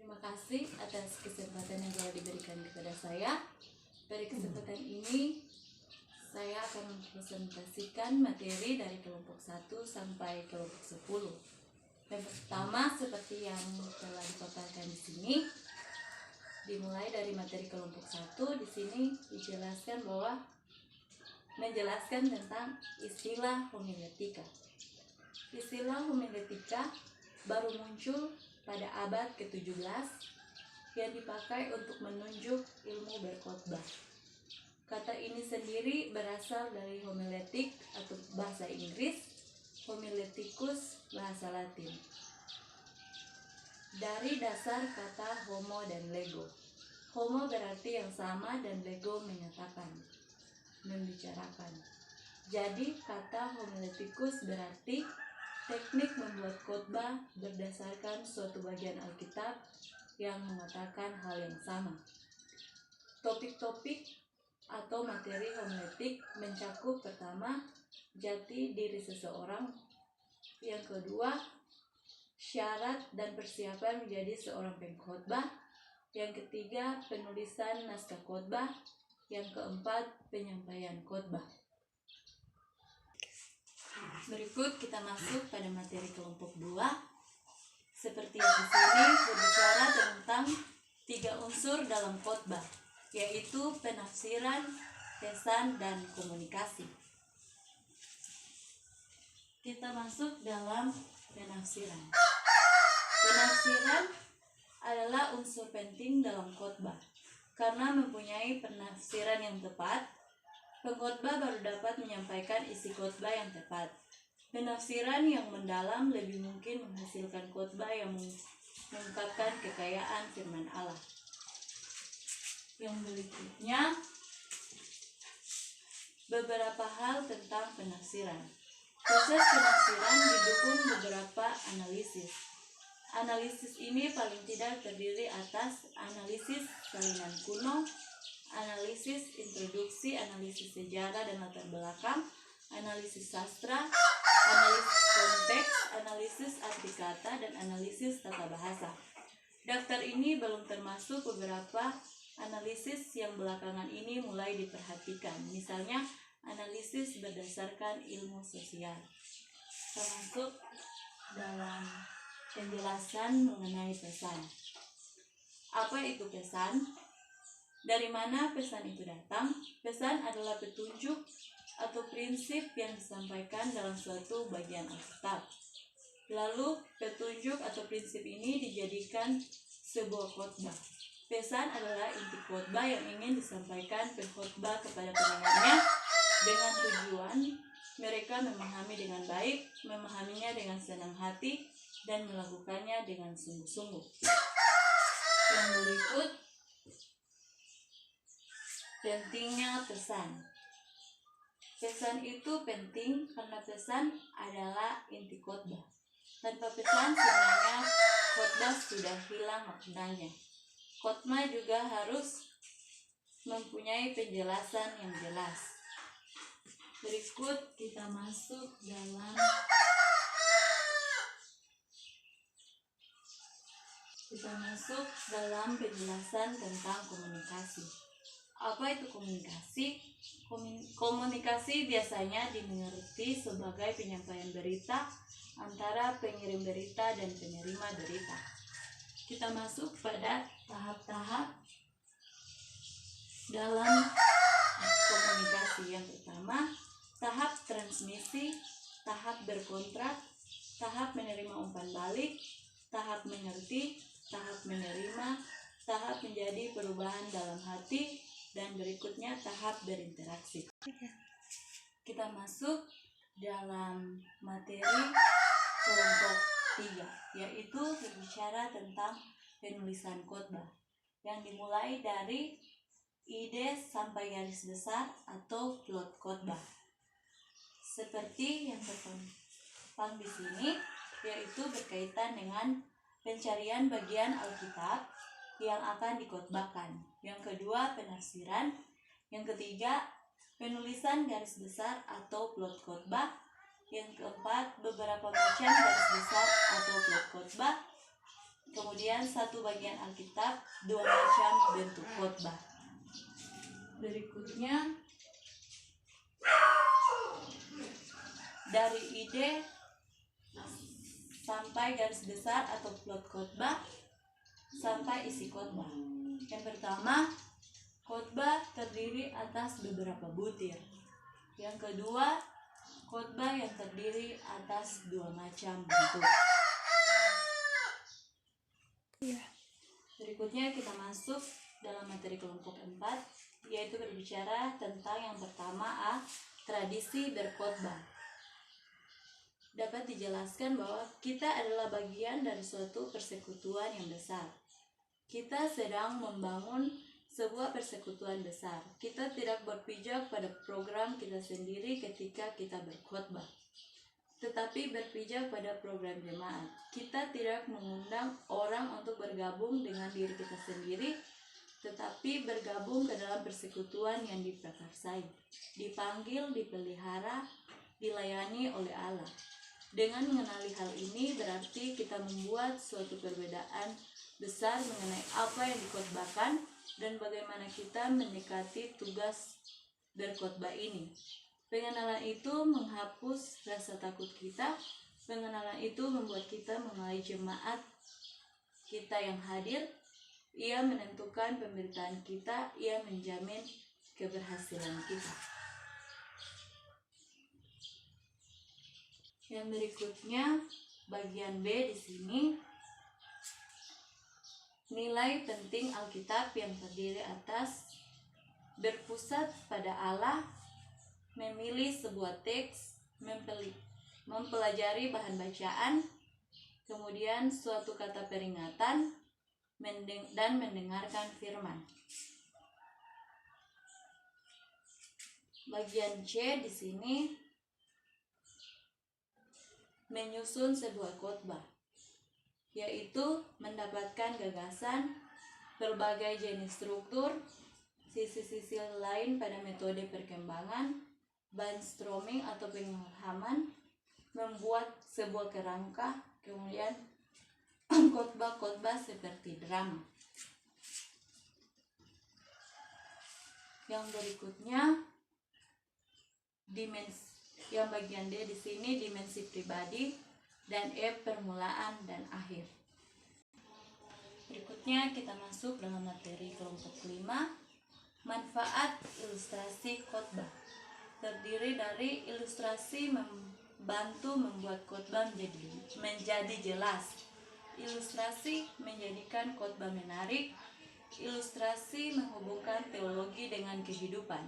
Terima kasih atas kesempatan yang telah diberikan kepada saya. Pada kesempatan ini, saya akan mempresentasikan materi dari kelompok 1 sampai kelompok 10. Yang pertama, seperti yang telah dipaparkan di sini, dimulai dari materi kelompok 1. Di sini dijelaskan bahwa menjelaskan tentang istilah homiletika. Istilah homiletika baru muncul pada abad ke-17 yang dipakai untuk menunjuk ilmu berkhotbah. Kata ini sendiri berasal dari homiletik atau bahasa Inggris, homiletikus bahasa Latin. Dari dasar kata homo dan lego. Homo berarti yang sama dan lego menyatakan, membicarakan. Jadi kata homiletikus berarti teknik membuat khotbah berdasarkan suatu bagian Alkitab yang mengatakan hal yang sama. Topik-topik atau materi homiletik mencakup pertama, jati diri seseorang. Yang kedua, syarat dan persiapan menjadi seorang pengkhotbah. Yang ketiga, penulisan naskah khotbah. Yang keempat, penyampaian khotbah. Berikut kita masuk pada materi kelompok 2. Seperti yang di sini berbicara tentang 3 unsur dalam khotbah, yaitu penafsiran, pesan, dan komunikasi. Kita masuk dalam penafsiran. Penafsiran adalah unsur penting dalam khotbah. Karena mempunyai penafsiran yang tepat, pengkhotbah baru dapat menyampaikan isi khotbah yang tepat. Penafsiran yang mendalam lebih mungkin menghasilkan khotbah yang mengungkapkan kekayaan firman Allah. Yang berikutnya, beberapa hal tentang penafsiran. Proses penafsiran didukung beberapa analisis. Analisis ini paling tidak terdiri atas analisis salinan kuno, analisis introduksi, analisis sejarah dan latar belakang, analisis sastra, analisis konteks, analisis arti kata, dan analisis tata bahasa. Daftar ini belum termasuk beberapa analisis yang belakangan ini mulai diperhatikan, misalnya analisis berdasarkan ilmu sosial, termasuk dalam penjelasan mengenai pesan. Apa itu pesan? Dari mana pesan itu datang? Pesan adalah petunjuk atau prinsip yang disampaikan dalam suatu bagian Alkitab. Lalu, petunjuk atau prinsip ini dijadikan sebuah khotbah. Pesan adalah inti khotbah yang ingin disampaikan pengkhotbah kepada pendengarnya dengan tujuan mereka memahami dengan baik, memahaminya dengan senang hati, dan melakukannya dengan sungguh-sungguh. Yang berikut, pentingnya pesan. Pesan itu penting karena pesan adalah inti khotbah. Tanpa pesan sebenarnya khotbah sudah hilang maknanya. Khotbah juga harus mempunyai penjelasan yang jelas. Berikut kita masuk dalam penjelasan tentang komunikasi. Apa itu komunikasi? Komunikasi biasanya dimengerti sebagai penyampaian berita antara pengirim berita dan penerima berita. Kita masuk pada tahap-tahap dalam komunikasi. Yang pertama, tahap transmisi, tahap berkontrak, tahap menerima umpan balik, tahap mengerti, tahap menerima, tahap menjadi perubahan dalam hati, dan berikutnya tahap berinteraksi. Kita masuk dalam materi kelompok 3, yaitu berbicara tentang penulisan khotbah, yang dimulai dari ide sampai garis besar atau plot khotbah. Seperti yang terpampang di sini, yaitu berkaitan dengan pencarian bagian Alkitab yang akan dikhotbahkan. Yang kedua, penafsiran. Yang ketiga, penulisan garis besar atau plot khotbah. Yang keempat, beberapa macam garis besar atau plot khotbah. Kemudian satu bagian Alkitab, dua macam bentuk khotbah. Berikutnya dari ide sampai garis besar atau plot khotbah sampai isi khotbah. Yang pertama, khotbah terdiri atas beberapa butir. Yang kedua, khotbah yang terdiri atas dua macam bentuk. Berikutnya kita masuk dalam materi kelompok 4, yaitu berbicara tentang yang pertama, tradisi berkhotbah. Dapat dijelaskan bahwa kita adalah bagian dari suatu persekutuan yang besar. Kita sedang membangun sebuah persekutuan besar. Kita tidak berpijak pada program kita sendiri ketika kita berkhotbah, tetapi berpijak pada program jemaat. Kita tidak mengundang orang untuk bergabung dengan diri kita sendiri, tetapi bergabung ke dalam persekutuan yang diprakarsai, dipanggil, dipelihara, dilayani oleh Allah. Dengan mengenali hal ini berarti kita membuat suatu perbedaan besar mengenai apa yang dikhotbahkan dan bagaimana kita mendekati tugas berkhotbah ini. Pengenalan itu menghapus rasa takut kita. Pengenalan itu membuat kita mengenali jemaat kita yang hadir. Ia menentukan pemberitaan kita. Ia menjamin keberhasilan kita. Yang berikutnya, bagian B di sini, nilai penting Alkitab yang terdiri atas berpusat pada Allah, memilih sebuah teks, mempelajari bahan bacaan, kemudian suatu kata peringatan, dan mendengarkan firman. Bagian C di sini menyusun sebuah khotbah, yaitu mendapatkan gagasan, berbagai jenis struktur, sisi-sisi lain pada metode perkembangan, brainstorming atau pengilhaman, membuat sebuah kerangka, kemudian khotbah-khotbah seperti drama. Yang berikutnya, yang bagian D di sini dimensi pribadi, dan E permulaan dan akhir. Berikutnya kita masuk dalam materi kelompok 5, manfaat ilustrasi khotbah. Terdiri dari ilustrasi membantu membuat khotbah menjadi jelas. Ilustrasi menjadikan khotbah menarik. Ilustrasi menghubungkan teologi dengan kehidupan.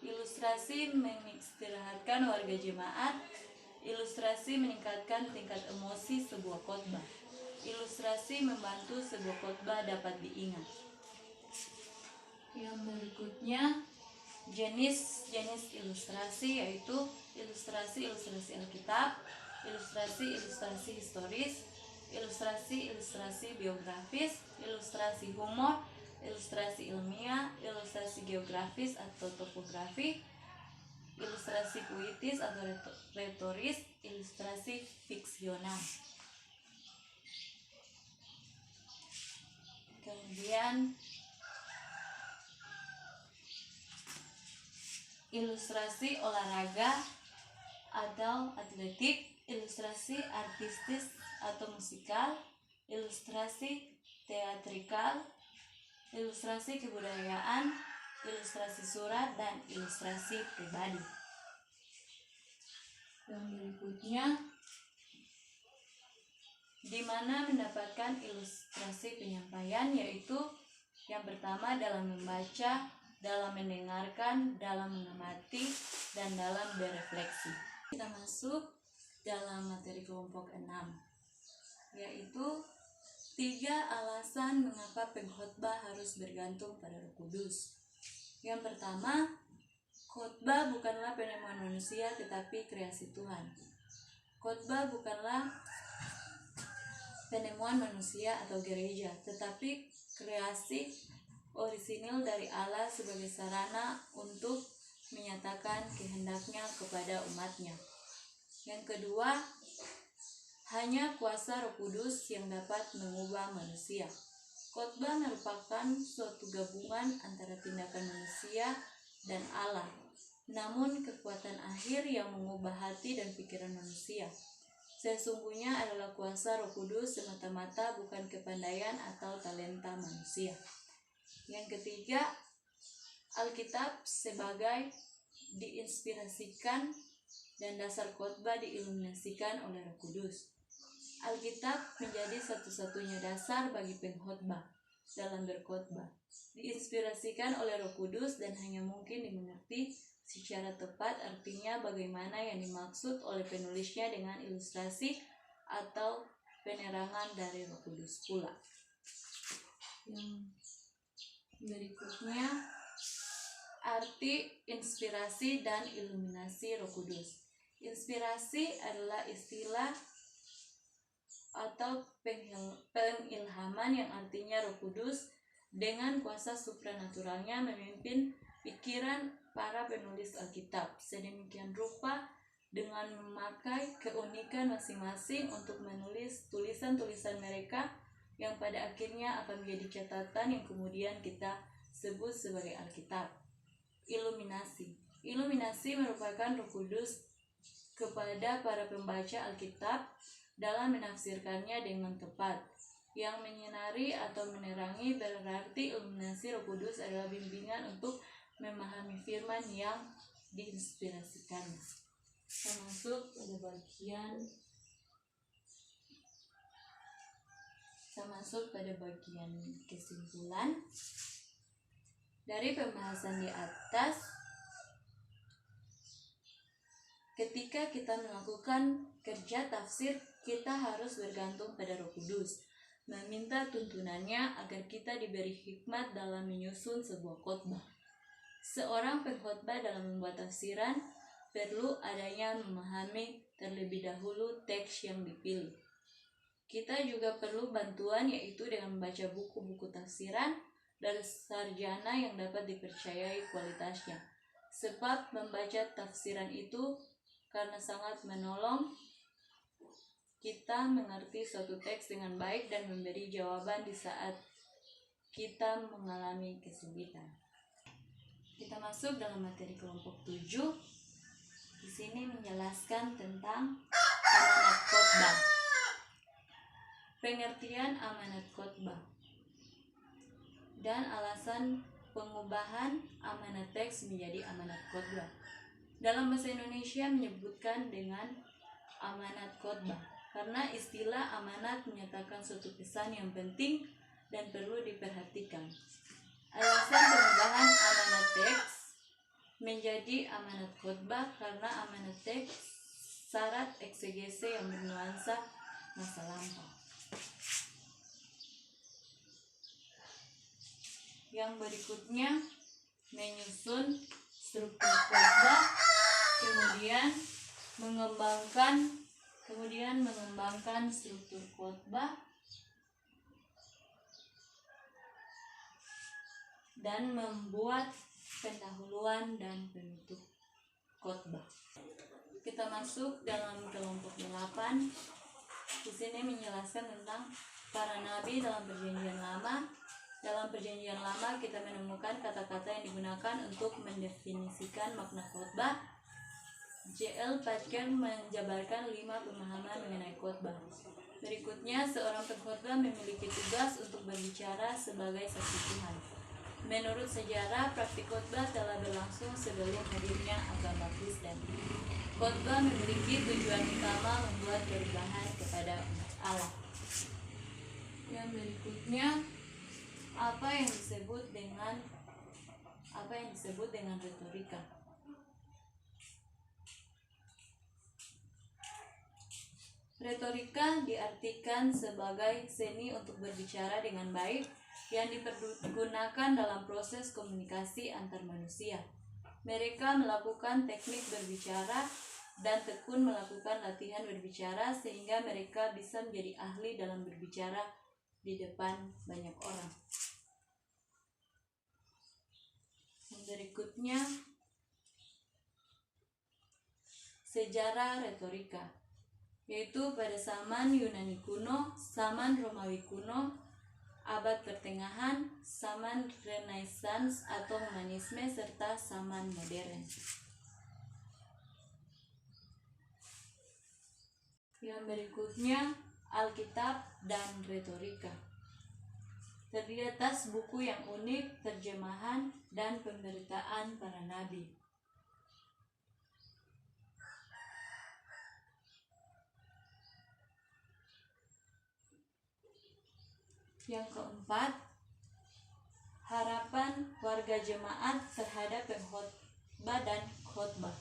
Ilustrasi mengistirahatkan warga jemaat. Ilustrasi meningkatkan tingkat emosi sebuah khotbah. Ilustrasi membantu sebuah khotbah dapat diingat. Yang berikutnya, jenis-jenis ilustrasi, yaitu ilustrasi Alkitab, ilustrasi historis, ilustrasi biografis, ilustrasi humor, ilustrasi ilmiah, ilustrasi geografis atau topografi, ilustrasi puitis atau retoris, ilustrasi fiksional. Kemudian ilustrasi olahraga atau atletik, ilustrasi artistis atau musikal, ilustrasi teatrikal, ilustrasi kebudayaan, ilustrasi surat, dan ilustrasi pribadi. Yang berikutnya, di mana mendapatkan ilustrasi penyampaian, yaitu yang pertama dalam membaca, dalam mendengarkan, dalam mengamati, dan dalam berefleksi. Kita masuk dalam materi kelompok 6, yaitu 3 alasan mengapa pengkhotbah harus bergantung pada Roh Kudus. Yang pertama, khotbah bukanlah penemuan manusia tetapi kreasi Tuhan. Khotbah bukanlah penemuan manusia atau gereja, tetapi kreasi orisinil dari Allah sebagai sarana untuk menyatakan kehendaknya kepada umatnya. Yang kedua, Hanya kuasa Roh Kudus yang dapat mengubah manusia. Khotbah merupakan suatu gabungan antara tindakan manusia dan Allah, namun kekuatan akhir yang mengubah hati dan pikiran manusia. Sesungguhnya adalah kuasa Roh Kudus semata-mata, bukan kepandaian atau talenta manusia. Yang ketiga, Alkitab sebagai diinspirasikan dan dasar khotbah diiluminasikan oleh Roh Kudus. Alkitab menjadi satu-satunya dasar bagi pengkhotbah dalam berkhotbah. Diinspirasikan oleh Roh Kudus dan hanya mungkin dimengerti secara tepat, artinya bagaimana yang dimaksud oleh penulisnya dengan ilustrasi atau penerangan dari Roh Kudus pula. Yang berikutnya, arti inspirasi dan iluminasi Roh Kudus. Inspirasi adalah istilah atau pengilhaman yang artinya Roh Kudus dengan kuasa supranaturalnya memimpin pikiran para penulis Alkitab sedemikian rupa dengan memakai keunikan masing-masing untuk menulis tulisan-tulisan mereka yang pada akhirnya akan menjadi catatan yang kemudian kita sebut sebagai Alkitab. Iluminasi merupakan Roh Kudus kepada para pembaca Alkitab dalam menafsirkannya dengan tepat. Yang menyinari atau menerangi berarti iluminasi Roh Kudus adalah bimbingan untuk memahami firman yang diinspirasikan. Kita masuk pada bagian kesimpulan. Dari pembahasan di atas, ketika kita melakukan kerja tafsir, kita harus bergantung pada Roh Kudus, meminta tuntunannya agar kita diberi hikmat dalam menyusun sebuah khotbah. Seorang pengkhotbah dalam membuat tafsiran perlu adanya memahami terlebih dahulu teks yang dipilih. Kita juga perlu bantuan, yaitu dengan membaca buku-buku tafsiran dari sarjana yang dapat dipercayai kualitasnya. Sebab membaca tafsiran itu karena sangat menolong kita mengerti suatu teks dengan baik dan memberi jawaban di saat kita mengalami kesulitan. Kita masuk dalam materi kelompok 7. Di sini menjelaskan tentang amanat khotbah. Pengertian amanat khotbah dan alasan pengubahan amanat teks menjadi amanat khotbah. Dalam bahasa Indonesia menyebutkan dengan amanat khotbah karena istilah amanat menyatakan suatu pesan yang penting dan perlu diperhatikan. Alasan pengubahan amanat teks menjadi amanat khotbah karena amanat teks syarat eksegese yang bernuansa masa lampau. Yang berikutnya menyusun struktur khotbah, kemudian mengembangkan struktur khotbah dan membuat pendahuluan dan penutup khotbah. Kita masuk dalam kelompok 8. Di sini menjelaskan tentang para nabi dalam Perjanjian Lama. Dalam Perjanjian Lama kita menemukan kata-kata yang digunakan untuk mendefinisikan makna khotbah. J.L. Packer menjabarkan 5 pemahaman mengenai khotbah. Berikutnya, seorang pengkhotbah memiliki tugas untuk berbicara sebagai saksi Tuhan. Menurut sejarah, praktik khotbah telah berlangsung sebelum hadirnya agama Kristen. Khotbah memiliki tujuan utama membuat perubahan kepada umat Allah. Yang berikutnya, apa yang disebut dengan retorika. Retorika diartikan sebagai seni untuk berbicara dengan baik yang dipergunakan dalam proses komunikasi antar manusia. Mereka melakukan teknik berbicara dan tekun melakukan latihan berbicara sehingga mereka bisa menjadi ahli dalam berbicara di depan banyak orang. Yang berikutnya, sejarah retorika. yaitu pada zaman Yunani kuno, zaman Romawi kuno, abad pertengahan, zaman Renaissance atau humanisme, serta zaman modern. Yang berikutnya, Alkitab dan retorika. Terdiri atas buku yang unik, terjemahan, dan pemberitaan para nabi. Yang keempat, harapan warga jemaat terhadap pengkhotbah dan khotbah,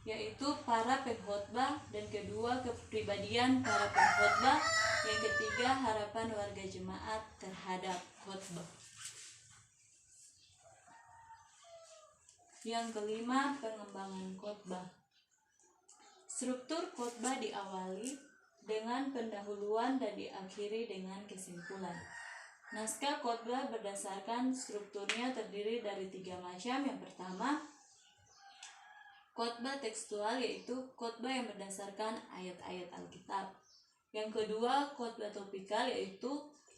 yaitu para pengkhotbah, dan kedua, kepribadian para pengkhotbah. Yang ketiga, harapan warga jemaat terhadap khotbah. Yang kelima, pengembangan khotbah. Struktur khotbah diawali dengan pendahuluan dan diakhiri dengan kesimpulan. Naskah khotbah berdasarkan strukturnya terdiri dari 3 macam. Yang pertama, khotbah tekstual, yaitu khotbah yang berdasarkan ayat-ayat Alkitab. Yang kedua, khotbah topikal, yaitu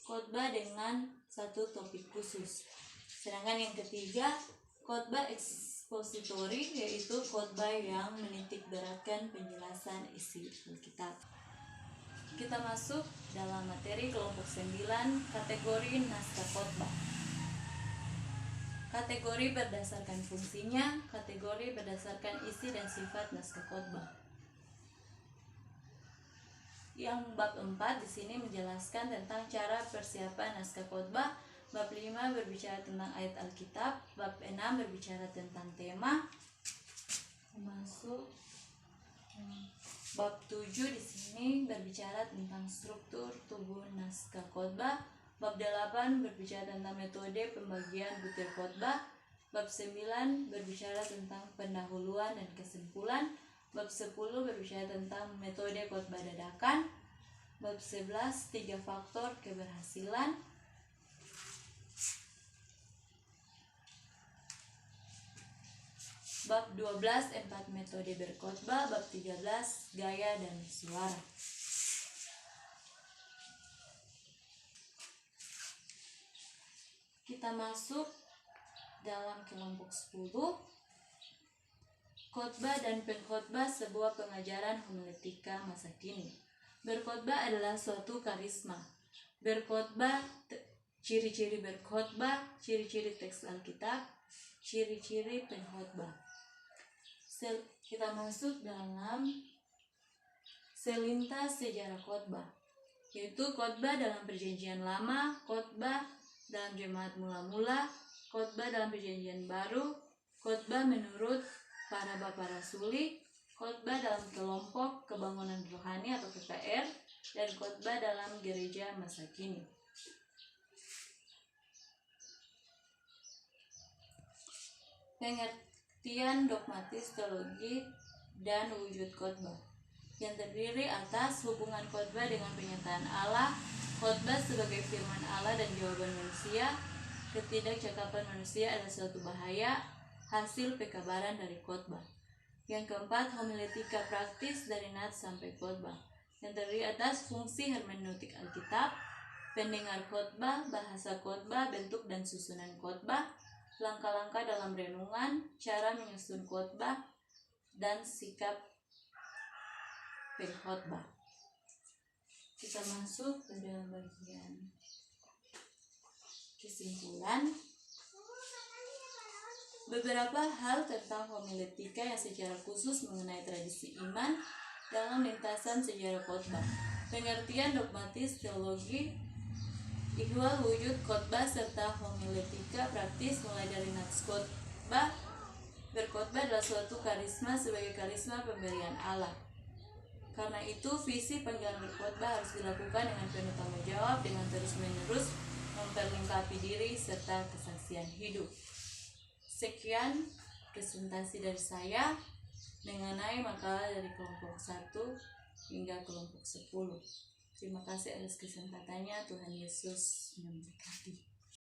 khotbah dengan satu topik khusus. Sedangkan yang ketiga, khotbah ekspositori, yaitu khotbah yang menitik beratkan penjelasan isi Alkitab. Kita masuk dalam materi kelompok 9, kategori naskah khotbah. Kategori berdasarkan fungsinya, kategori berdasarkan isi dan sifat naskah khotbah. Yang bab 4 di sini menjelaskan tentang cara persiapan naskah khotbah. Bab 5 berbicara tentang ayat Alkitab. Bab 6 berbicara tentang tema. Masuk bab 7 di sini berbicara tentang struktur tubuh naskah khotbah. Bab 8 berbicara tentang metode pembagian butir khotbah. Bab 9 berbicara tentang pendahuluan dan kesimpulan. Bab 10 berbicara tentang metode khotbah dadakan. Bab 11, 3 faktor keberhasilan. Bab 12, 4 metode berkhotbah. Bab 13, gaya dan suara. Kita masuk dalam kelompok 10, khotbah dan pengkhotbah, sebuah pengajaran homiletika masa kini. Berkhotbah adalah suatu karisma. Berkhotbah, ciri-ciri berkhotbah, ciri-ciri teks Alkitab, ciri-ciri pengkhotbah. Kita masuk dalam selintas sejarah khotbah, yaitu khotbah dalam Perjanjian Lama, khotbah dalam jemaat mula-mula, khotbah dalam Perjanjian Baru, khotbah menurut para bapa rasuli, khotbah dalam kelompok kebangunan rohani atau KKR, dan khotbah dalam gereja masa kini. Pengertian dogmatis teologi dan wujud khotbah, yang terdiri atas hubungan khotbah dengan penyataan Allah, khotbah sebagai firman Allah dan jawaban manusia, ketidakcakapan manusia adalah suatu bahaya, hasil pekabaran dari khotbah. Yang keempat, homiletika praktis dari nats sampai khotbah, yang terdiri atas fungsi hermeneutik Alkitab, pendengar khotbah, bahasa khotbah, bentuk dan susunan khotbah, langkah-langkah dalam renungan, cara menyusun khotbah, dan sikap pengkhotbah. Kita masuk pada bagian kesimpulan. Beberapa hal tentang homiletika yang secara khusus mengenai tradisi iman dalam lintasan sejarah khotbah. Pengertian dogmatis teologi, ihwal wujud khotbah, serta homiletika praktis mulai dari nats khotbah. Berkhotbah adalah suatu karisma sebagai karisma pemberian Allah. Karena itu, visi panggilan berkhotbah harus dilakukan dengan penuh tanggung jawab, dengan terus-menerus memperlengkapi diri serta kesaksian hidup. Sekian presentasi dari saya mengenai makalah dari kelompok 1 hingga kelompok 10. Terima kasih atas kesempatannya. Tuhan Yesus memberkati.